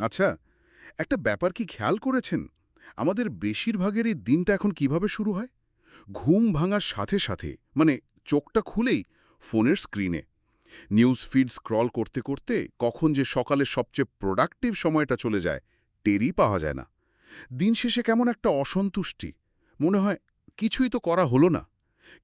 আচ্ছা, একটা ব্যাপার কি খেয়াল করেছেন? আমাদের বেশিরভাগেরই দিনটা এখন কিভাবে শুরু হয়? ঘুম ভাঙার সাথে সাথে, মানে চোখটা খুলেই ফোনের স্ক্রিনে নিউজ ফিড স্ক্রল করতে করতে কখন যে সকালে সবচেয়ে প্রোডাক্টিভ সময়টা চলে যায় টেরই পাওয়া যায় না। দিন শেষে কেমন একটা অসন্তুষ্টি, মনে হয় কিছুই তো করা হলো না।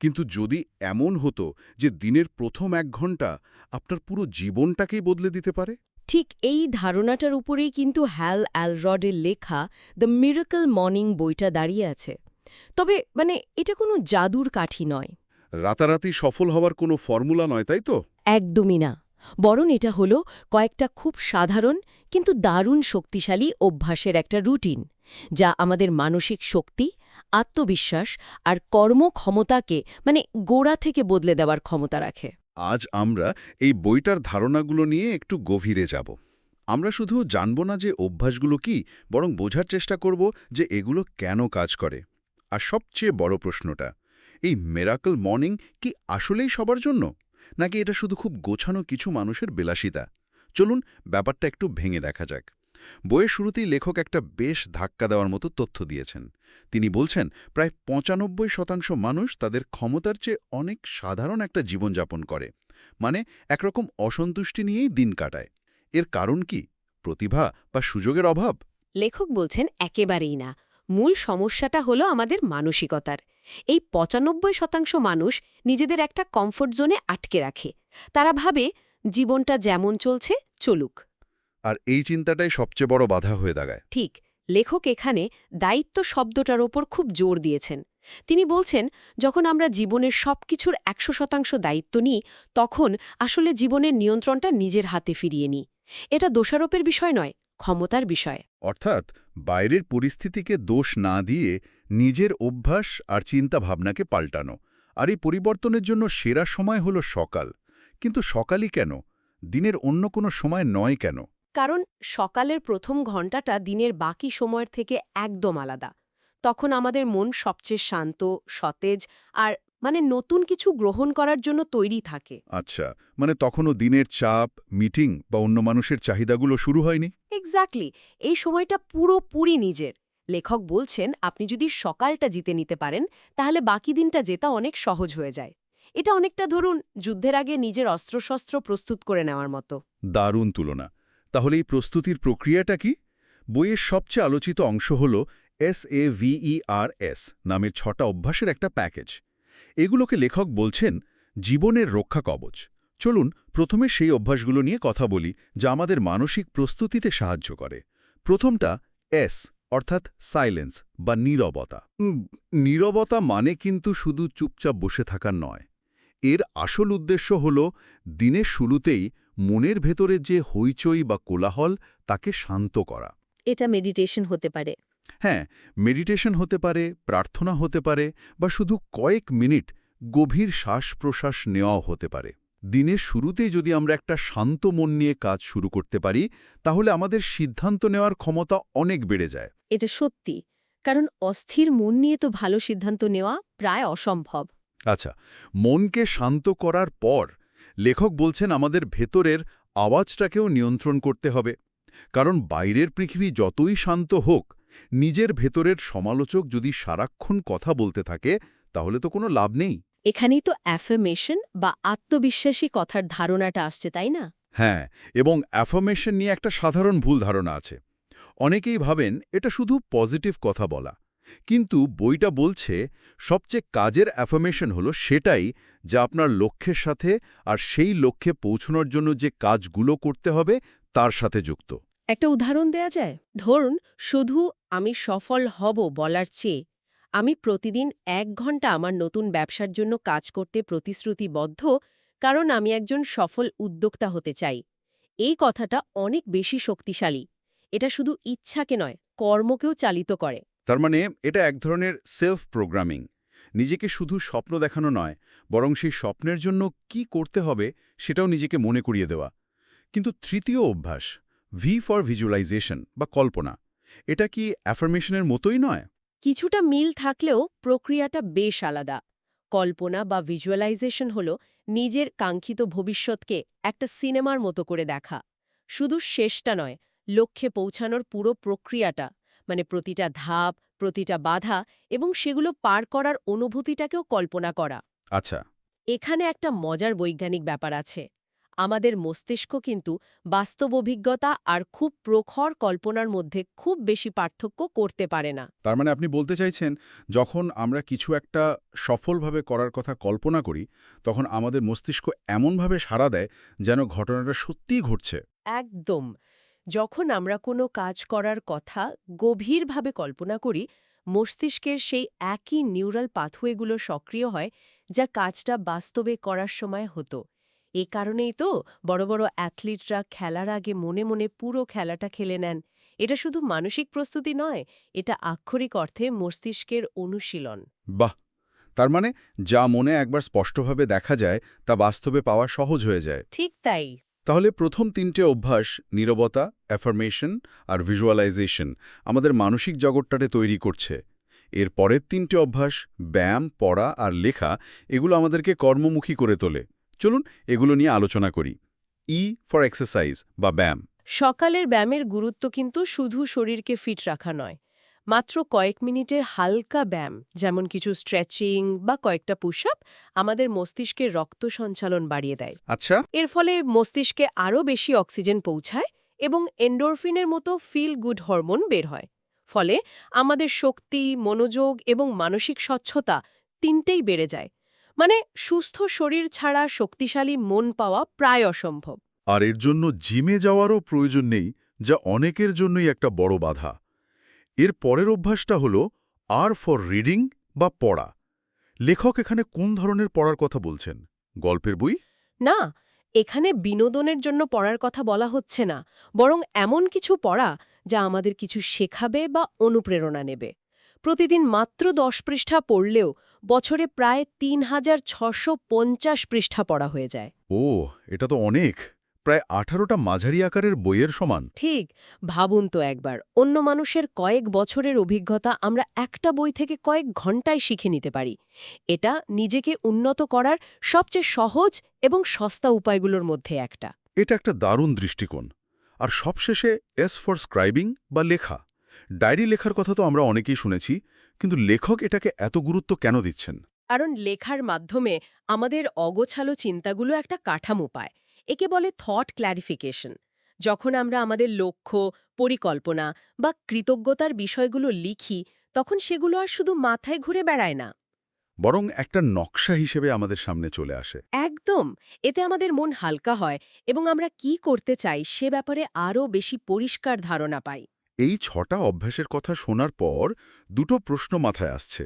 কিন্তু যদি এমন হতো যে দিনের প্রথম 1 ঘন্টা আপনার পুরো জীবনটাকেই বদলে দিতে পারে। ঠিক এই ধারণাটার উপরেই কিন্তু হ্যাল অ্যালরডের লেখা দ্য মিরাকল মর্নিং বইটা দাঁড়িয়ে আছে। তবে এটা কোনো জাদুর কাঠি নয়। রাতারাতি সফল হওয়ার কোনো ফর্মুলা নয়, তাই তো? একদমই না। বরং এটা হলো কয়েকটা খুব সাধারণ কিন্তু দারুণ শক্তিশালী অভ্যাসের একটা রুটিন, যা আমাদের মানসিক শক্তি, আত্মবিশ্বাস আর কর্মক্ষমতাকে গোড়া থেকে বদলে দেওয়ার ক্ষমতা রাখে। আজ আমরা এই বইটার ধারণাগুলো নিয়ে একটু গভীরে যাব। আমরা শুধু জানব না যে অভ্যাসগুলো কি, বরং বোঝার চেষ্টা করব যে এগুলো কেন কাজ করে। আর সবচেয়ে বড় প্রশ্নটা, এই মিরাকল মর্নিং কি আসলেই সবার জন্য, নাকি এটা শুধু খুব গোছানো কিছু মানুষের বিলাসিতা? চলুন ব্যাপারটা একটু ভেঙে দেখা যাক। বইয়ের শুরুতেই লেখক একটা বেশ ধাক্কা দেওয়ার মতো তথ্য দিয়েছেন। তিনি বলছেন প্রায় ৯৫% মানুষ তাদের ক্ষমতার চেয়ে অনেক সাধারণ একটা জীবনযাপন করে, মানে একরকম অসন্তুষ্টি নিয়েই দিন কাটায়। এর কারণ কি? প্রতিভা বা সুযোগের অভাব? লেখক বলছেন একেবারেই না। মূল সমস্যাটা হলো আমাদের মানসিকতার। এই ৯৫% মানুষ নিজেদের একটা কমফোর্ট জোনে আটকে রাখে। তারা ভাবে জীবনটা যেমন চলছে চলুক। আর এই চিন্তাটাই সবচেয়ে বড় বাধা হয়ে দাঁড়ায়। ঠিক, লেখক এখানে দায়িত্ব শব্দটার ওপর খুব জোর দিয়েছেন। তিনি বলছেন, যখন আমরা জীবনের সবকিছুর ১০০% দায়িত্ব নিই, তখন আসলে জীবনের নিয়ন্ত্রণটা নিজের হাতে ফিরিয়ে নিই। এটা দোষারোপের বিষয় নয়, ক্ষমতার বিষয়। অর্থাৎ বাইরের পরিস্থিতিকে দোষ না দিয়ে নিজের অভ্যাস আর চিন্তা ভাবনাকে পাল্টানো। আর এই পরিবর্তনের জন্য সেরা সময় হলো সকাল। কিন্তু সকালই কেন? দিনের অন্য কোনো সময় নয় কেন? কারণ সকালের প্রথম ঘন্টাটা দিনের বাকি সময়ের থেকে একদম আলাদা। তখন আমাদের মন সবচেয়ে শান্ত, সতেজ আর নতুন কিছু গ্রহণ করার জন্য তৈরি থাকে। আচ্ছা, মানে তখনও দিনের চাপ, মিটিং বা অন্য মানুষের চাহিদাগুলো শুরু হয়নি? এক্স্যাক্টলি, এই সময়টা পুরোপুরি নিজের। লেখক বলছেন, আপনি যদি সকালটা জিতে নিতে পারেন, তাহলে বাকি দিনটা জেতা অনেক সহজ হয়ে যায়। এটা অনেকটা ধরুন যুদ্ধের আগে নিজের অস্ত্রশস্ত্র প্রস্তুত করে নেওয়ার মতো। দারুণ তুলনা। তাহলে এই প্রস্তুতির প্রক্রিয়াটা কি? বইয়ের সবচেয়ে আলোচিত অংশ হল SAVERS নামের ৬টা অভ্যাসের একটা প্যাকেজ। এগুলোকে লেখক বলছেন জীবনের রক্ষা কবচ। চলুন প্রথমে সেই অভ্যাসগুলো নিয়ে কথা বলি, যা আমাদের মানসিক প্রস্তুতিতে সাহায্য করে। প্রথমটা এস, অর্থাৎ সাইলেন্স বা নীরবতা। নীরবতা মানে কিন্তু শুধু চুপচাপ বসে থাকা নয়। এর আসল উদ্দেশ্য হল দিনের শুরুতেই মনের ভেতরে যে হইচই বা কোলাহল তাকে শান্ত করা। এটা মেডিটেশন হতে পারে। হ্যাঁ, মেডিটেশন হতে পারে, প্রার্থনা হতে পারে, বা শুধু কয়েক মিনিট গভীর শ্বাস-প্রশ্বাস নেওয়াও হতে পারে। দিনের শুরুতেই যদি আমরা একটা শান্ত মন নিয়ে কাজ শুরু করতে পারি, তাহলে আমাদের সিদ্ধান্ত নেওয়ার ক্ষমতা অনেক বেড়ে যায়। এটা সত্যি, কারণ অস্থির মন নিয়ে তো ভালো সিদ্ধান্ত নেওয়া প্রায় অসম্ভব। আচ্ছা, মনকে শান্ত করার পর লেখক বলছেন আমাদের ভেতরের আওয়াজটাকেও নিয়ন্ত্রণ করতে হবে। কারণ বাইরের পৃথিবী যতই শান্ত হোক, নিজের ভেতরের সমালোচক যদি সারাক্ষণ কথা বলতে থাকে, তাহলে তো কোনো লাভ নেই। এখানেই তো অ্যাফার্মেশন বা আত্মবিশ্বাসী কথার ধারণাটা আসছে, তাই না? হ্যাঁ, এবং অ্যাফার্মেশন নিয়ে একটা সাধারণ ভুল ধারণা আছে। অনেকেই ভাবেন এটা শুধু পজিটিভ কথা বলা। কিন্তু বইটা বলছে সবচেয়ে কাজের অ্যাফার্মেশন হলো সেটাই, যা আপনার লক্ষ্যের সাথে আর সেই লক্ষ্যে পৌঁছানোর জন্য যে কাজগুলো করতে হবে তার সাথে যুক্ত। একটা উদাহরণ দেয়া যায়। ধরুন, শুধু আমি সফল হব বলার চেয়ে আমি প্রতিদিন ১ ঘন্টা আমার নতুন ব্যবসার জন্য কাজ করতে প্রতিশ্রুতিবদ্ধ, কারণ আমি একজন সফল উদ্যোক্তা হতে চাই। এই কথাটা অনেক বেশি শক্তিশালী। এটা শুধু ইচ্ছাকে নয়, কর্মকেও চালিত করে। তার মানে এটা এক ধরনের সেলফ প্রোগ্রামিং। নিজেকে শুধু স্বপ্ন দেখানো নয়, বরং সেই স্বপ্নের জন্য কি করতে হবে সেটাও নিজেকে মনে করিয়ে দেওয়া। কিন্তু তৃতীয় অভ্যাস, ভি ফর ভিজুয়ালাইজেশন বা কল্পনা, এটা কি অ্যাফার্মেশনের মতোই নয়? কিছুটা মিল থাকলেও প্রক্রিয়াটা বেশ আলাদা। কল্পনা বা ভিজুয়ালাইজেশন হল নিজের কাঙ্ক্ষিত ভবিষ্যৎকে একটা সিনেমার মতো করে দেখা। শুধু শেষটা নয়, লক্ষ্যে পৌঁছানোর পুরো প্রক্রিয়াটা, মানে প্রতিটা ধাপ, প্রতিটা বাধা এবং সেগুলো পার করার অনুভূতিটাকেও কল্পনা করা। আচ্ছা। এখানে একটা মজার বৈজ্ঞানিক ব্যাপার আছে। আমাদের মস্তিষ্ক কিন্তু বাস্তব অভিজ্ঞতা আর খুব প্রখর কল্পনার মধ্যে খুব বেশি পার্থক্য করতে পারে না। তার মানে আপনি বলতে চাইছেন, যখন আমরা কিছু একটা সফলভাবে করার কথা কল্পনা করি, তখন আমাদের মস্তিষ্ক এমনভাবে সাড়া দেয় যেন ঘটনাটা সত্যিই ঘটছে। একদম। যখন আমরা কোনো কাজ করার কথা গভীরভাবে কল্পনা করি, মস্তিষ্কের সেই একই নিউরাল পাথওয়েগুলো সক্রিয় হয় যা কাজটা বাস্তবে করার সময় হতো। এ কারণেই তো বড় বড় অ্যাথলিটরা খেলার আগে মনে মনে পুরো খেলাটা খেলে নেন। এটা শুধু মানসিক প্রস্তুতি নয়, এটা আক্ষরিক অর্থে মস্তিষ্কের অনুশীলন। বাহ! তার মানে যা মনে একবার স্পষ্টভাবে দেখা যায় তা বাস্তবে পাওয়া সহজ হয়ে যায়। ঠিক তাই। তাহলে প্রথম তিনটে অভ্যাস, নীরবতা, অ্যাফার্মেশন আর ভিজুয়ালাইজেশন, আমাদের মানসিক জগৎটাতে তৈরি করছে। এর পরের তিনটে অভ্যাস, ব্যায়াম, পড়া আর লেখা, এগুলো আমাদেরকে কর্মমুখী করে তোলে। চলুন এগুলো নিয়ে আলোচনা করি। ই ফর এক্সারসাইজ বা ব্যায়াম। সকালের ব্যায়ামের গুরুত্ব কিন্তু শুধু শরীরকে ফিট রাখা নয়। মাত্র কয়েক মিনিটের হালকা ব্যায়াম, যেমন কিছু স্ট্রেচিং বা কয়েকটা পুশ আপ, আমাদের মস্তিষ্কের রক্ত সঞ্চালন বাড়িয়ে দেয়। আচ্ছা। এর ফলে মস্তিষ্কে আরও বেশি অক্সিজেন পৌঁছায় এবং এন্ডোরফিনের মতো ফিল গুড হরমোন বের হয়। ফলে আমাদের শক্তি, মনোযোগ এবং মানসিক স্বচ্ছতা তিনটেই বেড়ে যায়। মানে সুস্থ শরীর ছাড়া শক্তিশালী মন পাওয়া প্রায় অসম্ভব। আর এর জন্য জিমে যাওয়ারও প্রয়োজন নেই, যা অনেকের জন্যই একটা বড় বাধা। এর পরের অভ্যাসটা হলো আর ফর রিডিং বা পড়া। লেখক এখানে কোন ধরনের পড়ার কথা বলছেন? গল্পের বই? না, এখানে বিনোদনের জন্য পড়ার কথা বলা হচ্ছে না, বরং এমন কিছু পড়া যা আমাদের কিছু শেখাবে বা অনুপ্রেরণা নেবে। প্রতিদিন মাত্র 10 পৃষ্ঠা পড়লেও বছরে প্রায় ৩,৬৫০ পৃষ্ঠা পড়া হয়ে যায়। ও, এটা তো অনেক। প্রায় 18টা মাঝারি আকারের বইয়ের সমান। ঠিক, ভাবুন তো একবার, অন্য মানুষের কয়েক বছরের অভিজ্ঞতা আমরা একটা বই থেকে কয়েক ঘন্টায় শিখে নিতে পারি। এটা নিজেকে উন্নত করার সবচেয়ে সহজ এবং সস্তা উপায়গুলোর মধ্যে একটা। এটা একটা দারুণ দৃষ্টিকোণ। আর সবশেষে এস ফর স্ক্রাইবিং বা লেখা। ডায়েরি লেখার কথা তো আমরা অনেকেই শুনেছি, কিন্তু লেখক এটাকে এত গুরুত্ব কেন দিচ্ছেন? কারণ লেখার মাধ্যমে আমাদের অগোছালো চিন্তাগুলো একটা কাঠামো পায়। একে বলে থট ক্ল্যারিফিকেশন। যখন আমরা আমাদের লক্ষ্য, পরিকল্পনা বা কৃতজ্ঞতার বিষয়গুলো লিখি, তখন সেগুলো আর শুধু মাথায় ঘুরে বেড়ায় না। বরং একটা নকশা হিসেবে আমাদের সামনে চলে আসে। একদম। এতে আমাদের মন হালকা হয় এবং আমরা কি করতে চাই সে ব্যাপারে আরও বেশি পরিষ্কার ধারণা পাই। এই 6টা অভ্যাসের কথা শোনার পর দুটো প্রশ্ন মাথায় আসছে।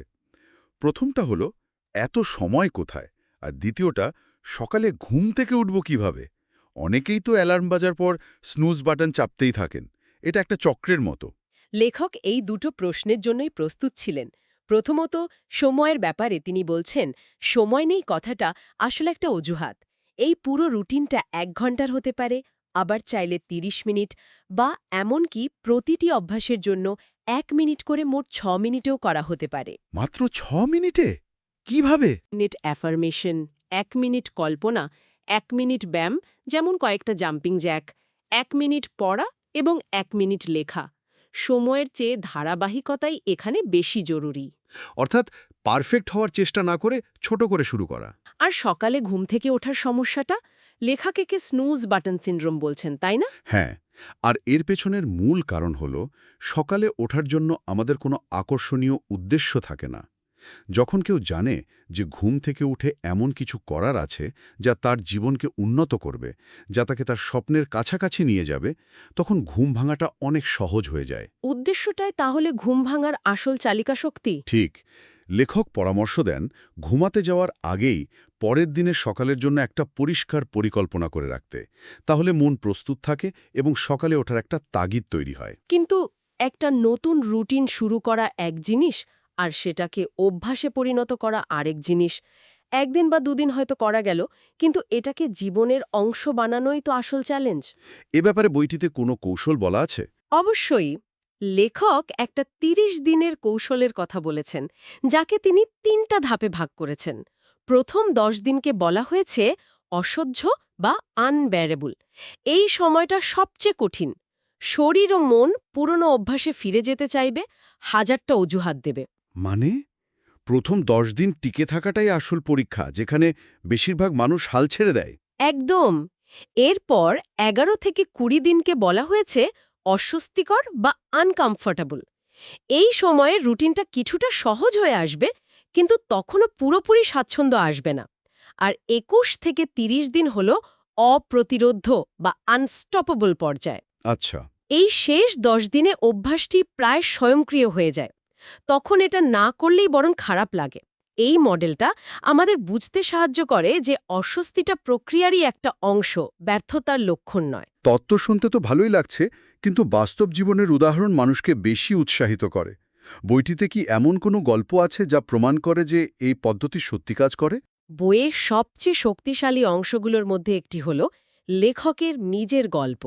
প্রথমটা হলো, এত সময় কোথায়? আর দ্বিতীয়টা, সকালে ঘুম থেকে উঠব কিভাবে? অনেকেই তো অ্যালার্ম বাজার পর স্নুজ বাটন চাপতেই থাকেন। এটা একটা চক্রের মতো। লেখক এই দুটো প্রশ্নের জন্যই প্রস্তুত ছিলেন। প্রথমত, সময়ের ব্যাপারে তিনি বলছেন, সময় নেই কথাটা আসলে একটা অজুহাত। এই পুরো রুটিনটা 1 ঘন্টার হতে পারে, আবার চাইলে 30 মিনিট, বা এমনকি প্রতিটি অভ্যাসের জন্য 1 মিনিট করে মোট 6 মিনিটেও করা হতে পারে। মাত্র 6 মিনিটে? কিভাবে? মিনিট অ্যাফার্মেশন, 1 মিনিট কল্পনা, 1 মিনিট ব্যায়াম, যেমন কয়েকটা জাম্পিং জ্যাক, 1 মিনিট পড়া এবং 1 মিনিট লেখা। সময়ের চেয়ে ধারাবাহিকতাই এখানে বেশি জরুরি। অর্থাৎ পারফেক্ট হওয়ার চেষ্টা না করে ছোট করে শুরু করা। আর সকালে ঘুম থেকে ওঠার সমস্যাটা, লেখক একে স্নুজ বাটন সিনড্রোম বলছেন, তাই না? হ্যাঁ, আর এর পেছনের মূল কারণ হল, সকালে ওঠার জন্য আমাদের কোনো আকর্ষণীয় উদ্দেশ্য থাকে না। যখন কেউ জানে যে ঘুম থেকে উঠে এমন কিছু করার আছে যা তার জীবনকে উন্নত করবে, যা তাকে তার স্বপ্নের কাছাকাছি নিয়ে যাবে, তখন ঘুম ভাঙাটা অনেক সহজ হয়ে যায়। উদ্দেশ্যটাই তাহলে ঘুম ভাঙার আসল চালিকা শক্তি। ঠিক। লেখক পরামর্শ দেন, ঘুমাতে যাওয়ার আগেই পরের দিনের সকালের জন্য একটা পরিষ্কার পরিকল্পনা করে রাখতে। তাহলে মন প্রস্তুত থাকে এবং সকালে ওঠার একটা তাগিদ তৈরি হয়। কিন্তু একটা নতুন রুটিন শুরু করা এক জিনিস, আর সেটাকে অভ্যাসে পরিণত করা আরেক জিনিস। একদিন বা দুদিন হয়তো করা গেল, কিন্তু এটাকে জীবনের অংশ বানানোই তো আসল চ্যালেঞ্জ। এ ব্যাপারে বইটিতে কোনো কৌশল বলা আছে? অবশ্যই। লেখক একটা ৩০ দিনের কৌশলের কথা বলেছেন, যাকে তিনি ৩টা ধাপে ভাগ করেছেন। প্রথম ১০ দিনকে বলা হয়েছে অসহ্য বা আনবেয়ারেবল। এই সময়টা সবচেয়ে কঠিন। শরীর ও মন পুরনো অভ্যাসে ফিরে যেতে চাইবে, হাজারটা অজুহাত দেবে। মানে প্রথম 10 দিন টিকে থাকাটাই আসল পরীক্ষা, যেখানে বেশিরভাগ মানুষ হাল ছেড়ে দেয়। একদম। এরপর 11 থেকে 20 দিনকে বলা হয়েছে অস্বস্তিকর বা আনকমফর্টেবল। এই সময়ে রুটিনটা কিছুটা সহজ হয়ে আসবে, কিন্তু তখনও পুরোপুরি স্বাচ্ছন্দ্য আসবে না। আর 21 থেকে 30 দিন হল অপ্রতিরোধ্য বা আনস্টপেবল পর্যায়। আচ্ছা। এই শেষ 10 দিনে অভ্যাসটি প্রায় স্বয়ংক্রিয় হয়ে যায়। তখন এটা না করলেই বরং খারাপ লাগে। এই মডেলটা আমাদের বুঝতে সাহায্য করে যে অস্বস্তিটা প্রক্রিয়ারই একটা অংশ, ব্যর্থতার লক্ষণ নয়। তত্ত্ব শুনতে তো ভালোই লাগছে, কিন্তু বাস্তব জীবনের উদাহরণ মানুষকে বেশি উৎসাহিত করে। বইটিতে কি এমন কোনো গল্প আছে যা প্রমাণ করে যে এই পদ্ধতি সত্যি কাজ করে? বইয়ের সবচেয়ে শক্তিশালী অংশগুলোর মধ্যে একটি হল লেখকের নিজের গল্প।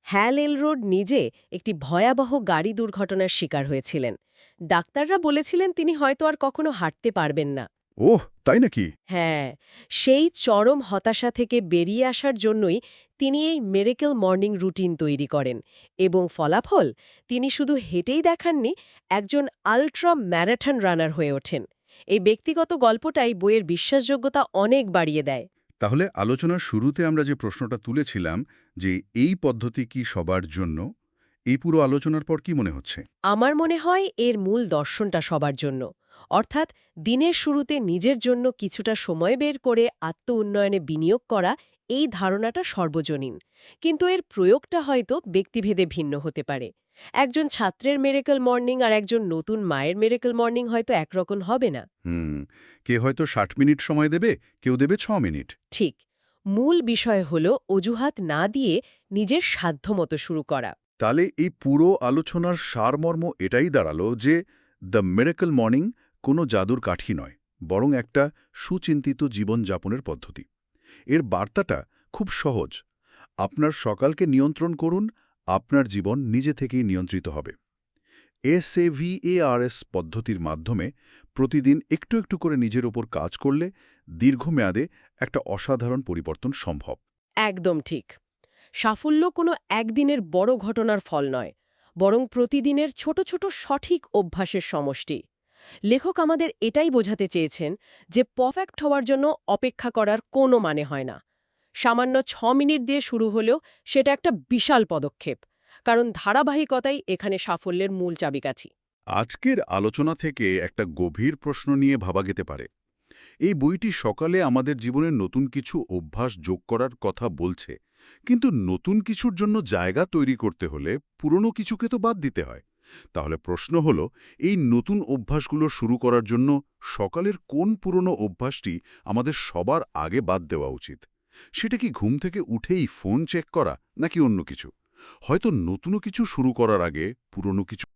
হ্যাল এলরোড নিজে একটি ভয়াবহ গাড়ি দুর্ঘটনার শিকার হয়েছিলেন। ডাক্তাররা বলেছিলেন তিনি হয়তো আর কখনো হাঁটতে পারবেন না। ওহ, তাই নাকি? হ্যাঁ, সেই চরম হতাশা থেকে বেরিয়ে আসার জন্যই তিনি এই মিরাকল মর্নিং রুটিন তৈরি করেন, এবং ফলাফল, তিনি শুধু হেঁটেই দেখাননি, একজন আল্ট্রা ম্যারাথন রানার হয়ে ওঠেন। এই ব্যক্তিগত গল্পটাই বইয়ের বিশ্বাসযোগ্যতা অনেক বাড়িয়ে দেয়। তাহলে আলোচনার শুরুতে আমরা যে প্রশ্নটা তুলেছিলাম, যে এই পদ্ধতি কি সবার জন্য, এই পুরো আলোচনার পর কি মনে হচ্ছে? আমার মনে হয় এর মূল দর্শনটা সবার জন্য। অর্থাৎ দিনের শুরুতে নিজের জন্য কিছুটা সময় বের করে আত্ম-উন্নয়নে বিনিয়োগ করা, এই ধারণাটা সর্বজনীন। কিন্তু এর প্রয়োগটা হয়তো ব্যক্তিভেদে ভিন্ন হতে পারে। একজন ছাত্রের মিরাকল মর্নিং আর একজন নতুন মায়ের মিরাকল মর্নিং হয়তো একরকম হবে না। কে হয়তো 60 মিনিট সময় দেবে, কেউ দেবে 6 মিনিট। ঠিক। মূল বিষয় হল অজুহাত না দিয়ে নিজের সাধ্যমতো শুরু করা। তাহলে এই পুরো আলোচনার সারমর্ম এটাই দাঁড়ালো যে দ্য মিরাকল মর্নিং কোনো জাদুর কাঠি নয়, বরং একটা সুচিন্তিত জীবনযাপনের পদ্ধতি। এর বার্তাটা খুব সহজ। আপনার সকালকে নিয়ন্ত্রণ করুন, আপনার জীবন নিজে থেকেই নিয়ন্ত্রিত হবে। SAVARS পদ্ধতির মাধ্যমে প্রতিদিন একটু একটু করে নিজের ওপর কাজ করলে দীর্ঘমেয়াদে একটা অসাধারণ পরিবর্তন সম্ভব। একদম ঠিক। সাফল্য কোনো একদিনের বড় ঘটনার ফল নয়, বরং প্রতিদিনের ছোট ছোট সঠিক অভ্যাসের সমষ্টি। লেখক আমাদের এটাই বোঝাতে চেয়েছেন যে পারফেক্ট হওয়ার জন্য অপেক্ষা করার কোনো মানে হয় না। সামান্য 6 মিনিট দিয়ে শুরু হলেও সেটা একটা বিশাল পদক্ষেপ, কারণ ধারাবাহিকতাই এখানে সাফল্যের মূল চাবিকাঠি। আজকের আলোচনা থেকে একটা গভীর প্রশ্ন নিয়ে ভাবা যেতে পারে। এই বইটি সকালে আমাদের জীবনে নতুন কিছু অভ্যাস যোগ করার কথা বলছে, কিন্তু নতুন কিছুর জন্য জায়গা তৈরি করতে হলে পুরনো কিছুকে তো বাদ দিতে হয়। তাহলে প্রশ্ন হলো, এই নতুন অভ্যাসগুলো শুরু করার জন্য সকালের কোন পুরনো অভ্যাসটি আমাদের সবার আগে বাদ দেওয়া উচিত? সেটা কি ঘুম থেকে উঠেই ফোন চেক করা, নাকি অন্য কিছু? হয়তো নতুন কিছু শুরু করার আগে পুরনো কিছু